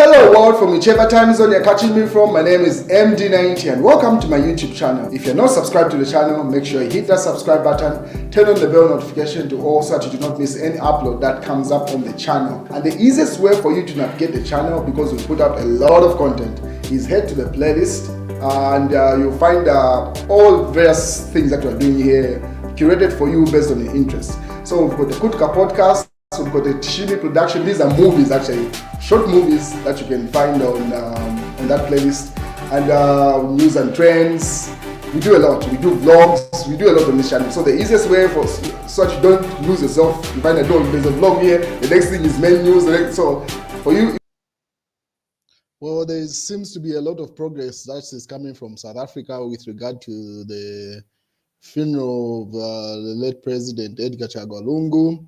Hello world, from whichever time zone you're catching me from. My name is MD90 and welcome to my YouTube channel. If you're not subscribed to the channel, make sure you hit that subscribe button, turn on the bell notification to all so that you do not miss any upload that comes up on the channel. And the easiest way for you to navigate the channel, because we put out a lot of content, is head to the playlist and you'll find all various things that we're doing here curated for you based on your interests. So we've got the Kutka podcast, we've got the Tishimi production. These are movies, actually, short movies that you can find on that playlist. And news and trends. We do a lot. We do vlogs. We do a lot on this channel. So the easiest way for so that you don't lose yourself, you find that there's a vlog here. The next thing is main news. So for you. Well, there seems to be a lot of progress that is coming from South Africa with regard to the funeral of the late President Edgar Chagwa Lungu.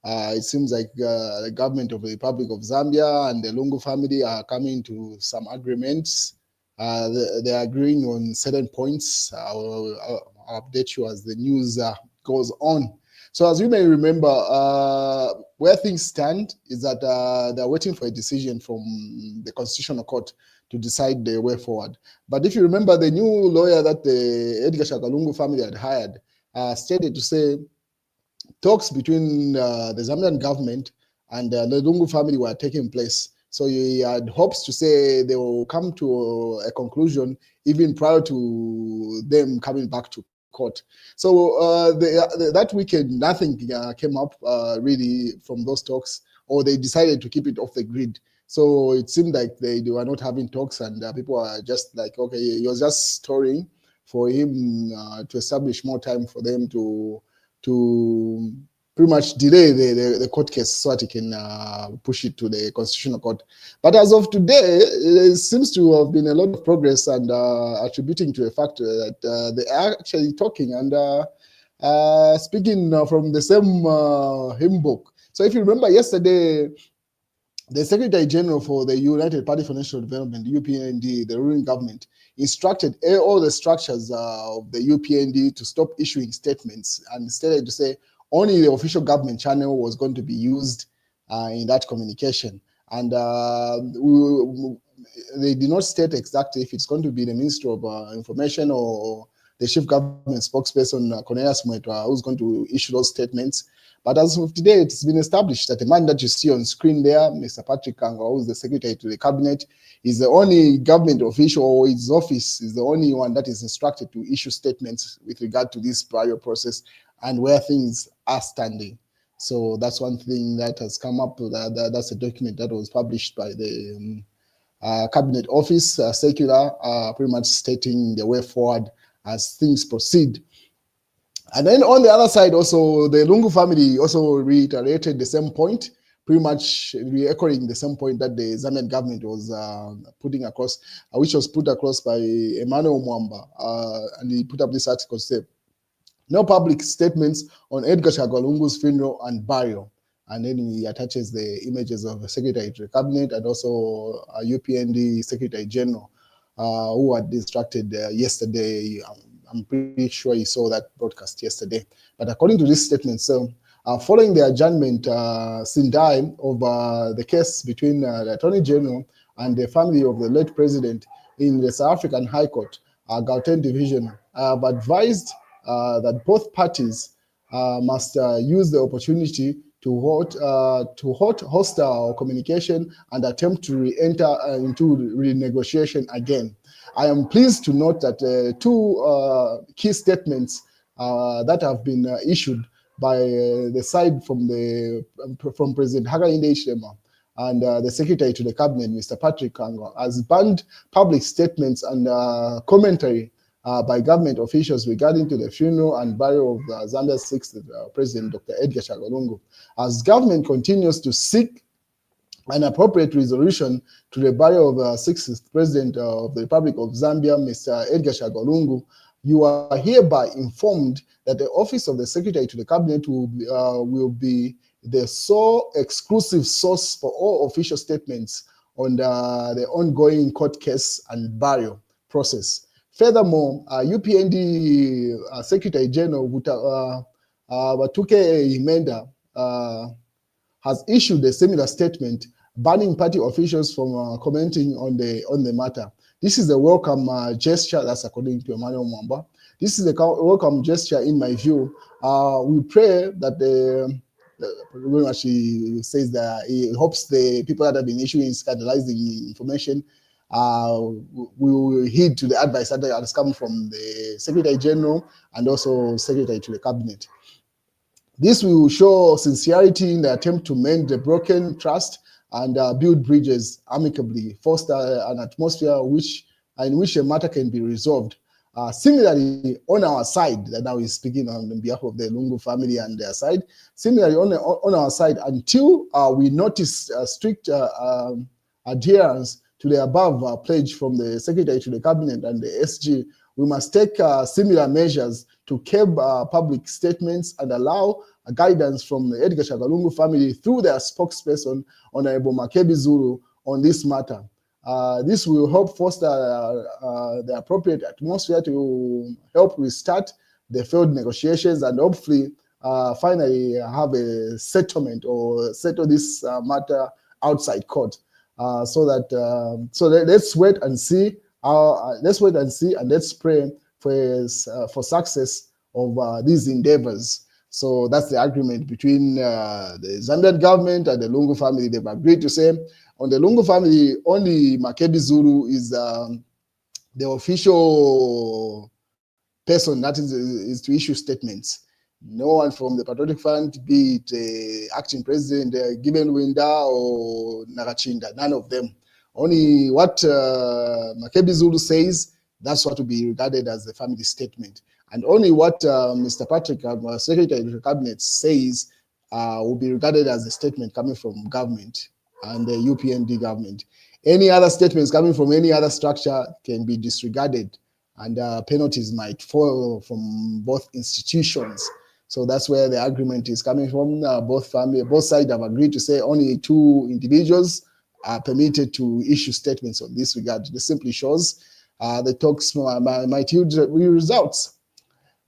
It seems like the government of the Republic of Zambia and the Lungu family are coming to some agreements. They're agreeing on certain points. I'll update you as the news goes on. So as you may remember, where things stand is that they're waiting for a decision from the Constitutional Court to decide the way forward. But if you remember, the new lawyer that the Edgar Chagwa Lungu family had hired stated to say talks between the Zambian government and the Lungu family were taking place. So he had hopes to say they will come to a conclusion even prior to them coming back to court. So that weekend, nothing came up really from those talks, or they decided to keep it off the grid. So it seemed like they were not having talks, and people are just like, okay, he was just storing for him to establish more time for them to pretty much delay the court case so that he can push it to the Constitutional Court. But as of today, there seems to have been a lot of progress, and attributing to the fact that they are actually talking and speaking from the same hymn book. So if you remember yesterday, the Secretary General for the United Party for National Development, UPND, the ruling government, instructed all the structures of the UPND to stop issuing statements, and instead to say only the official government channel was going to be used in that communication. And they did not state exactly if it's going to be the Minister of Information or the Chief Government Spokesperson, Cornelius Mwetwa, who's going to issue those statements. But as of today, it's been established that the man that you see on screen there, Mr. Patrick Chagwa, who is the Secretary to the Cabinet, is the only government official, or his office is the only one that is instructed to issue statements with regard to this prior process and where things are standing. So that's one thing that has come up. That's a document that was published by the Cabinet Office, circular, pretty much stating the way forward as things proceed. And then on the other side, also, the Lungu family also reiterated the same point, pretty much re-echoing the same point that the Zambian government was putting across, which was put across by Emmanuel Mwamba. And he put up this article, say, no public statements on Edgar Chagwa Lungu's funeral and burial. And then he attaches the images of the Secretary to the Cabinet and also UPND Secretary General, who had instructed yesterday. I'm pretty sure you saw that broadcast yesterday. But according to this statement, so following the adjournment Sindai of the case between the Attorney General and the family of the late president in the South African High Court, Gauteng Division, advised that both parties must use the opportunity to halt hostile communication and attempt to re-enter into renegotiation again. I am pleased to note that two key statements that have been issued by the side from President Hakainde Hichilema and the Secretary to the Cabinet, Mr. Patrick Chagwa, has banned public statements and commentary by government officials regarding to the funeral and burial of Zambia's sixth President, Dr. Edgar Chagwa Lungu, as government continues to seek an appropriate resolution to the burial of the sixth President of the Republic of Zambia, Mr. Edgar Chagwa Lungu. You are hereby informed that the office of the Secretary to the Cabinet will be the sole exclusive source for all official statements on the ongoing court case and burial process. Furthermore, UPND Secretary General Watuke Himenda has issued a similar statement banning party officials from commenting on the matter. This is a welcome gesture, that's according to Emmanuel Mwamba. This is a welcome gesture in my view. We pray that she says that he hopes the people that have been issuing scandalizing information will heed to the advice that has come from the Secretary General and also Secretary to the Cabinet. This will show sincerity in the attempt to mend the broken trust and build bridges amicably, foster an atmosphere in which a matter can be resolved. Similarly, on our side, that now is speaking on behalf of the Lungu family and their side, similarly on our side, until we notice strict adherence to the above pledge from the Secretary to the Cabinet and the SG, we must take similar measures to curb public statements and allow guidance from the Edgar Lungu family through their spokesperson, Honorable Makebi Zulu, on this matter. This will help foster the appropriate atmosphere to help restart the failed negotiations and hopefully finally have a settlement or settle this matter outside court. So let's wait and see. Let's wait and see, and let's pray for success of these endeavors. So that's the agreement between the Zambian government and the Lungu family. They've agreed to say, on the Lungu family, only Makebi Zulu is the official person that is to issue statements. No one from the Patriotic Front, be it acting president, Given Winda or Nakachinda, none of them. Only what Makebi Zulu says, that's what will be regarded as the family statement. And only what Mr. Patrick, Secretary of the Cabinet, says will be regarded as a statement coming from government and the UPND government. Any other statements coming from any other structure can be disregarded, and penalties might fall from both institutions. So that's where the agreement is coming from. Both sides have agreed to say only two individuals are permitted to issue statements on this regard. This simply shows the talks might yield results.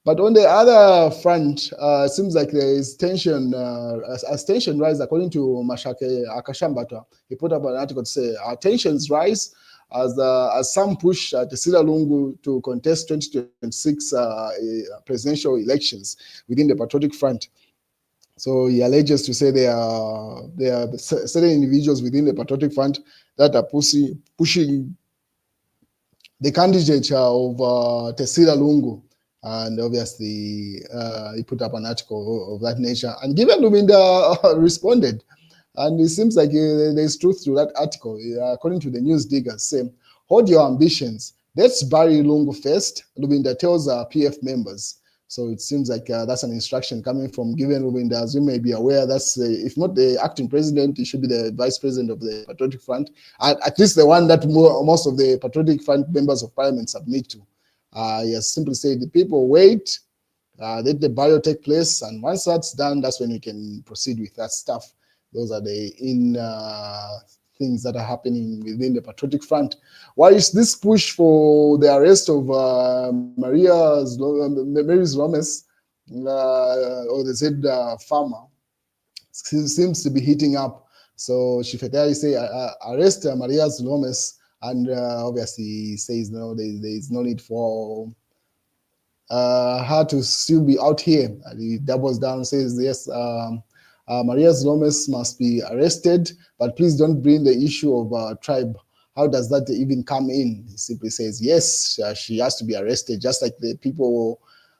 But on the other front, it seems like there is tension, as tension rises, according to Mashake Akashambata. He put up an article to say, tensions rise as some push Tesila Lungu to contest 2026 presidential elections within the Patriotic Front. So he alleges to say there are certain individuals within the Patriotic Front that are pushing the candidature of Tesila Lungu. And obviously, he put up an article of that nature. And Given Luminda responded. And it seems like there's truth to that article. According to the news diggers, say, hold your ambitions. Let's bury Lungu first. Luminda tells PF members. So it seems like that's an instruction coming from Given Luminda. As you may be aware, that's if not the acting president, it should be the vice president of the Patriotic Front. At least the one that most of the Patriotic Front members of parliament submit to. He has simply said, the people wait, let the burial take place, and once that's done, that's when we can proceed with that stuff. Those are the things that are happening within the Patriotic Front. Why is this push for the arrest of Mary Zaloumis, or the Z farmer, seems to be heating up? So Shifetari say, arrest Maria Zaloumis. And obviously says no, there is no need for her to still be out here. And he doubles down and says, yes, Maria Zaloumis must be arrested, but please don't bring the issue of tribe. How does that even come in? He simply says, yes, she has to be arrested, just like the people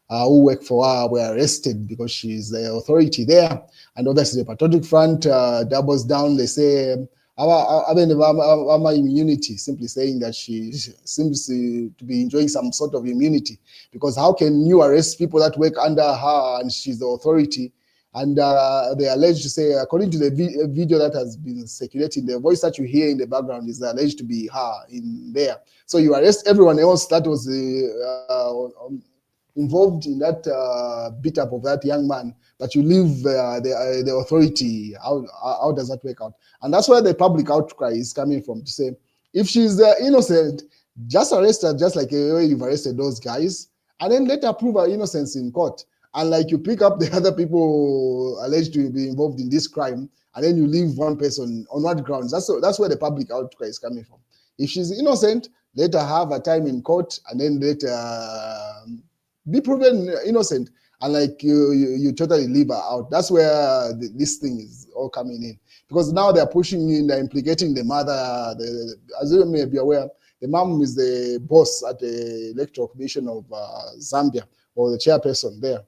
who work for her were arrested because she's the authority there. And obviously the Patriotic Front doubles down. They say, our immunity, simply saying that she seems to be enjoying some sort of immunity, because how can you arrest people that work under her and she's the authority? And they alleged to say, according to the video that has been circulating, the voice that you hear in the background is alleged to be her in there. So you arrest everyone else that was involved in that beat up of that young man, but you leave the authority. How does that work out? And that's where the public outcry is coming from, to say, if she's innocent, just arrest her, just like you've arrested those guys, and then let her prove her innocence in court. and like you pick up the other people alleged to be involved in this crime, and then you leave one person on what grounds? That's where the public outcry is coming from. If she's innocent, let her have a time in court, and then let her be proven innocent. And like you totally leave her out. That's where this thing is all coming in, because now they're pushing in, they're implicating the mother. As you may be aware, the mom is the boss at the Electoral Commission of Zambia, or the chairperson there.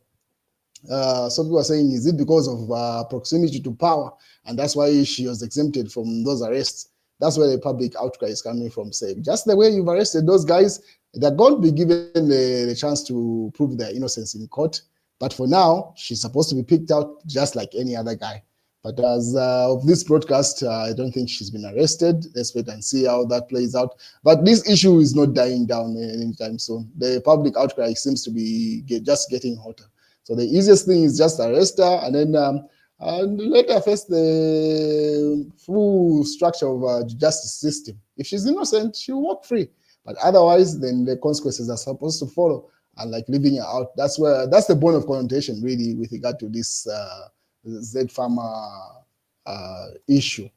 Some people are saying, is it because of proximity to power, and that's why she was exempted from those arrests? That's where the public outcry is coming from, saying just the way you've arrested those guys, they're going to be given the chance to prove their innocence in court. But for now, she's supposed to be picked out just like any other guy. But as of this broadcast, I don't think she's been arrested. Let's wait and see how that plays out. But this issue is not dying down anytime soon. The public outcry seems to be just getting hotter. So the easiest thing is just arrest her, and then and let her face the full structure of the justice system. If she's innocent, she'll walk free. But otherwise, then the consequences are supposed to follow. And like leaving her out, that's the bone of contention, really, with regard to this Z Farmer issue.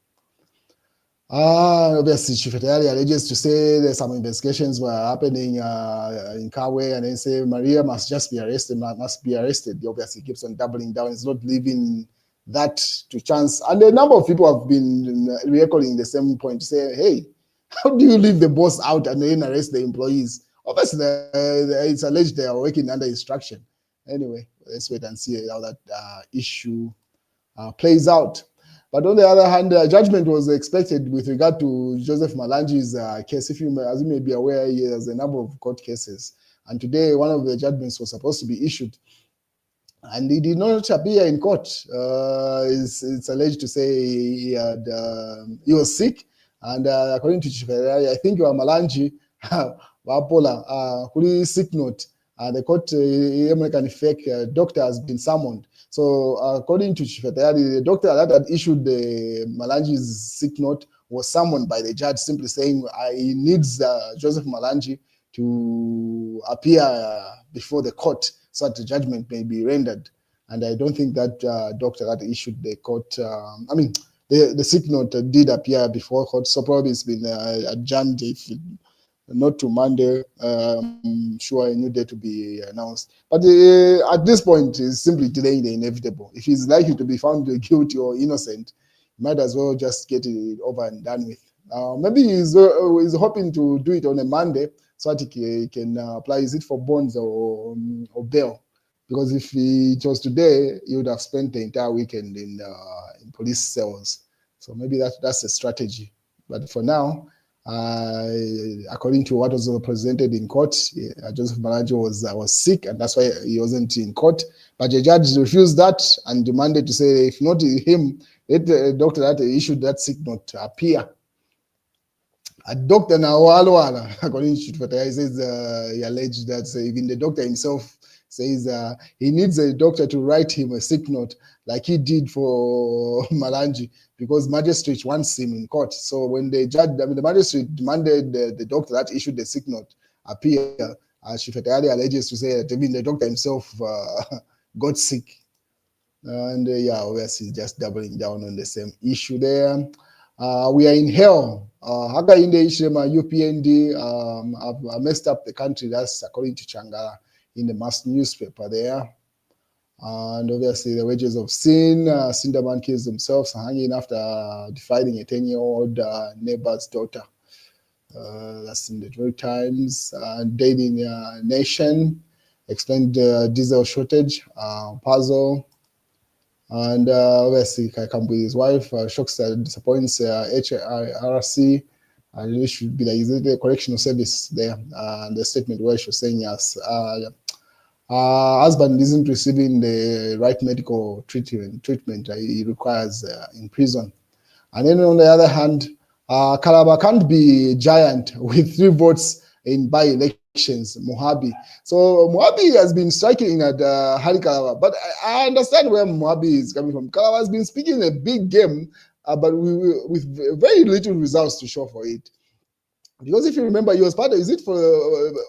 Obviously, Chifetari alleges to say that some investigations were happening in Kawe, and then say Maria must just be arrested, must be arrested. He obviously keeps on doubling down. It's not leaving that to chance. And a number of people have been re-echoing the same point, say, hey, how do you leave the boss out and then arrest the employees? Obviously, it's alleged they are working under instruction. Anyway, let's wait and see how that issue plays out. But on the other hand, judgment was expected with regard to Joseph Malangi's case. As you may be aware, he has a number of court cases. And today, one of the judgments was supposed to be issued. And he did not appear in court. It's alleged to say he was sick. And according to Chief I think Malangi, Wapola, kuli sick note. The court American fake doctor has been summoned. So according to Chief the doctor that had issued the Malangi's sick note was summoned by the judge, simply saying he needs Joseph Malangi to appear before the court so that the judgment may be rendered. And I don't think that doctor that issued the court, the sick note did appear before court, so probably it's been adjourned, if not to Monday. Sure, a new date to be announced. But at this point, it's simply delaying the inevitable. If he's likely to be found guilty or innocent, might as well just get it over and done with. Maybe he's hoping to do it on a Monday so that he can apply. Is it for bonds or bail? Because if it was today, he would have spent the entire weekend in police cells. So maybe that's a strategy. But for now, according to what was presented in court, Joseph Malangi was sick, and that's why he wasn't in court. But the judge refused that and demanded to say, if not him, let the doctor that issued that sick note appear. A doctor now, according to what he says, he alleged that even the doctor himself says he needs a doctor to write him a sick note like he did for Malangi, because magistrate wants him in court. So when the magistrate demanded the doctor that issued the sick note appear, Shifetari alleges to say that even the doctor himself got sick. And obviously just doubling down on the same issue there. We are in hell. Haka in the Ishema UPND have messed up the country. That's according to Changala in the mass newspaper there. And obviously the wages of sin, Cinderman kills themselves hanging after defying a 10-year-old neighbor's daughter. That's in the Joy Times. Daily Nation explained diesel shortage, puzzle. And obviously Kaikambu with his wife, shocks and disappoints HRC. And it should be like, is it the correctional service there? And the statement where she was saying yes. Husband isn't receiving the right medical treatment he requires in prison. And then on the other hand, Calabar can't be giant with 3 votes in by-elections, Mohabi. So Mohabi has been striking at Hari Calabar, but I understand where Mohabi is coming from. Calabar has been speaking a big game, but with very little results to show for it. Because if you remember, he was part of, is it for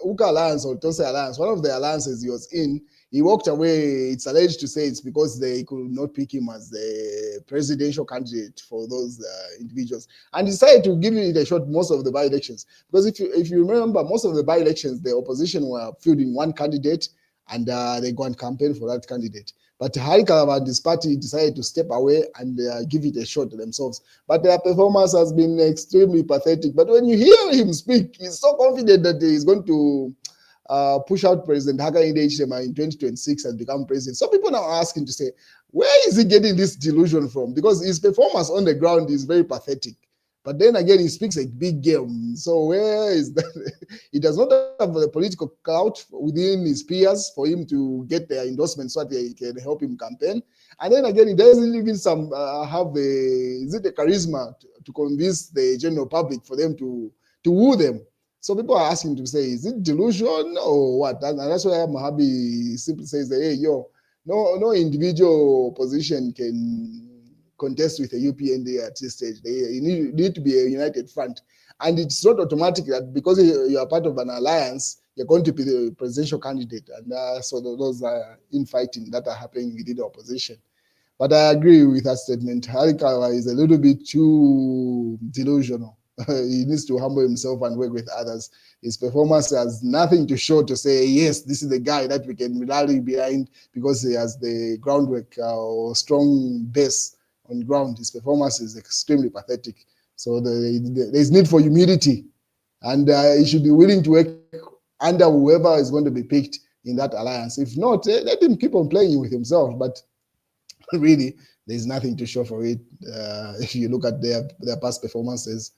Uka Alliance or Tose Alliance, one of the alliances he was in He walked away. It's alleged to say it's because they could not pick him as the presidential candidate for those individuals, and decided to give it a shot most of the by-elections. Because if you remember, most of the by-elections, the opposition were fielding one candidate, and they go and campaign for that candidate. But Hari Kalavandi's party decided to step away and give it a shot themselves. But their performance has been extremely pathetic. But when you hear him speak, he's so confident that he's going to push out President Hakainde Hichilema in 2026 and become president. So people now ask him to say, where is he getting this delusion from? Because his performance on the ground is very pathetic. But then again, he speaks a big game. So where is that? He does not have the political clout within his peers for him to get their endorsement so that they can help him campaign. And then again, he doesn't even have the charisma to convince the general public for them to woo them. So people are asking to say, is it delusion or what? And that's why Mohabi simply says that, hey, no individual position can contest with the UPND at this stage. They need to be a united front. And it's not automatic that because you are part of an alliance, you're going to be the presidential candidate. And so those are infighting that are happening within the opposition. But I agree with that statement. Hari Kalawa is a little bit too delusional. He needs to humble himself and work with others. His performance has nothing to show to say, yes, this is the guy that we can rally behind because he has the groundwork or strong base on ground. His performance is extremely pathetic. So there's need for humility, and he should be willing to work under whoever is going to be picked in that alliance. If not, let him keep on playing with himself. But really, there's nothing to show for it. If you look at their past performances,